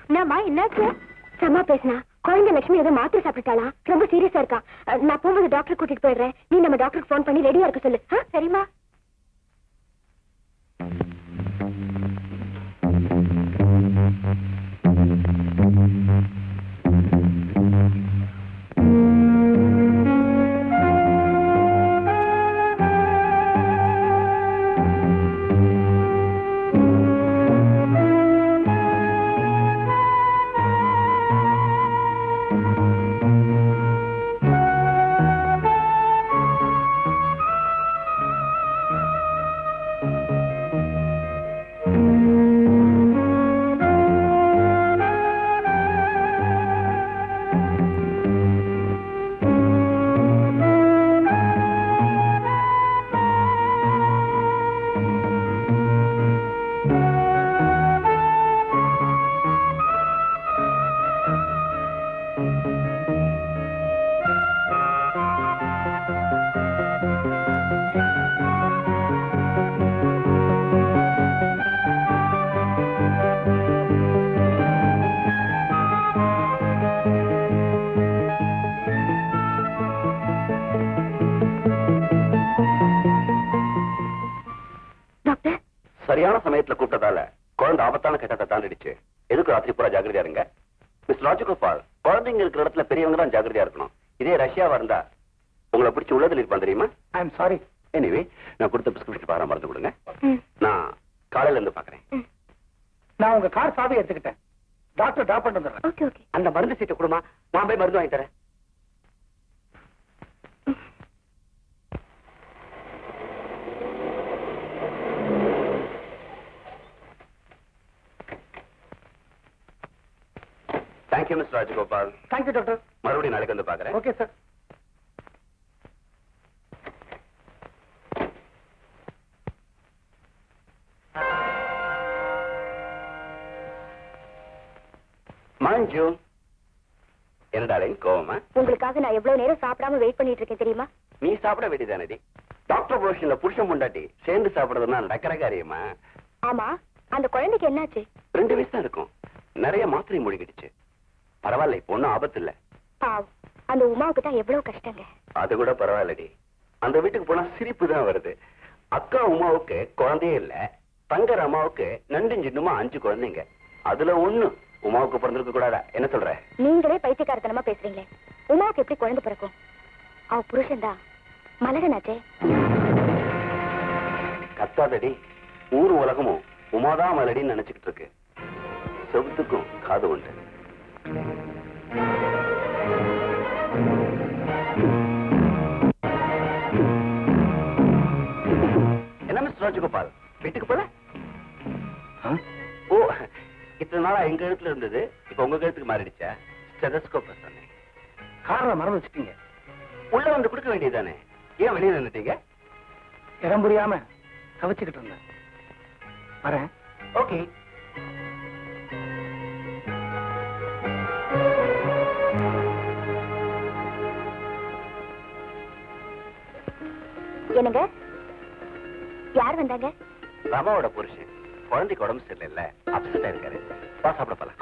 என்னம்மா என்னாச்சு? சம்மா பேசினா குழந்தை லட்சுமி ஏதோ மாத்திரை சாப்பிட்டாளா? ரொம்ப சீரியஸா இருக்கா. நான் போகும்போது டாக்டர் கூட்டிட்டு போயிடுறேன். நீ நம்ம டாக்டருக்கு போன் பண்ணி ரெடியா இருக்க சொல்லு. சரிம்மா. சரியான சமயத்துல கூப்பிட்டதால குழந்தை ஆபத்தான கட்டத்தை தாண்டிடுச்சு. எதுக்கு ராத்திரி பூரா ஜாகிரதையா இருங்க. மிஸ் ராஜகோபால், குழந்தைங்க இருக்கிற இடத்துல பெரியவங்க தான் ஜாகிரதையா இருக்கணும். இதே ரஷ்யாவா இருந்தா உங்களை பிடிச்சி உள்ளதில் இருப்பான் தெரியுமா? I am sorry. எனிவே, நான் கொடுத்த பிரிஸ்கிரிப்ஷன் பாரம் மறந்து கொடுங்க. நான் காலையில இருந்து பாக்குறேன். நான் உங்க கார் சாவி எடுத்துக்கிட்டேன். டாக்டர் டிராப் பண்ணிட்டு வந்துடுறேன். அந்த மருந்து சீட்டை கொடுமா, நான் போய் மருந்து வாங்கி தரேன். Thank you, Mr. Rajagopal. Thank you, doctor. மறுபடியும் நாளைக்கு வந்து பாக்குறேன். Okay, sir. மஞ்சு, என்னடாலே கோவமா? உங்களுக்காக நான் எவ்வளவு நேரம் சாப்பிடாம வெயிட் பண்ணிட்டு இருக்கேன் தெரியுமா? நீ சாப்பிட வேண்டியதானடி. டாக்டர் ப்ரொஃபஷன்ல புருஷன் பொண்டாட்டி சேர்ந்து சாப்பிடுறதுன்னா நடக்கிற காரியமா? ஆமா, அந்த குழந்தைக்கு என்னாச்சு? 2 வயசு தான் இருக்கும். நிறைய மாத்திரை மூழ்கிடுச்சு. பரவாயில்ல, இப்போ ஒன்னும் ஆபத்து இல்ல. அந்த உமாவுக்கு தான் எவ்வளவு கஷ்டங்க. அது கூட பரவாயில்லடி. அந்த வீட்டுக்கு போனா சிரிப்பு தான் வருது. அக்கா உமாவுக்கு குழந்தையே இல்ல, தங்கர் அம்மாவுக்கு நண்டு சின்னமா 5 குழந்தைங்க. அதுல 1 உமாவுக்கு பிறந்திருக்க கூடாதா? என்ன சொல்ற? நீங்களே பைத்தியக்காரத்தனமா பேசுறீங்களே. உமாவுக்கு எப்படி குழந்தை பிறக்கும்? அவ புருஷன் தான் மலகனாச்சே. கத்தாதடி. ஊர் உலகமும் உமாதான் மலடின்னு நினைச்சுக்கிட்டு இருக்கு. செவத்துக்கும் காது உண்டு. என்ன மிஸ்டர் ராஜகோபால், வீட்டுக்கு போல? ஓ, இத்தனை நாளா எங்க எழுத்துல இருந்தது, இப்ப உங்க கழுத்துக்கு மாறிடுச்சா? ஸ்டெதஸ்கோப் தானே. காரணம் மறந்து வச்சுட்டீங்க. உள்ள வந்து கொடுக்க வேண்டியதானே, ஏன் வெளியே நின்னுட்டீங்க? இடம் புரியாம தவிச்சுக்கிட்டு இருந்தேன். வரேன். ஓகே. என்னங்க, யார் வந்தாங்க? ரமாவோட புருஷன். குழந்தைக்கு உடம்பு சரியில்லை, அப்செட்டா இருக்காரு. சாப்பிட போலாம்.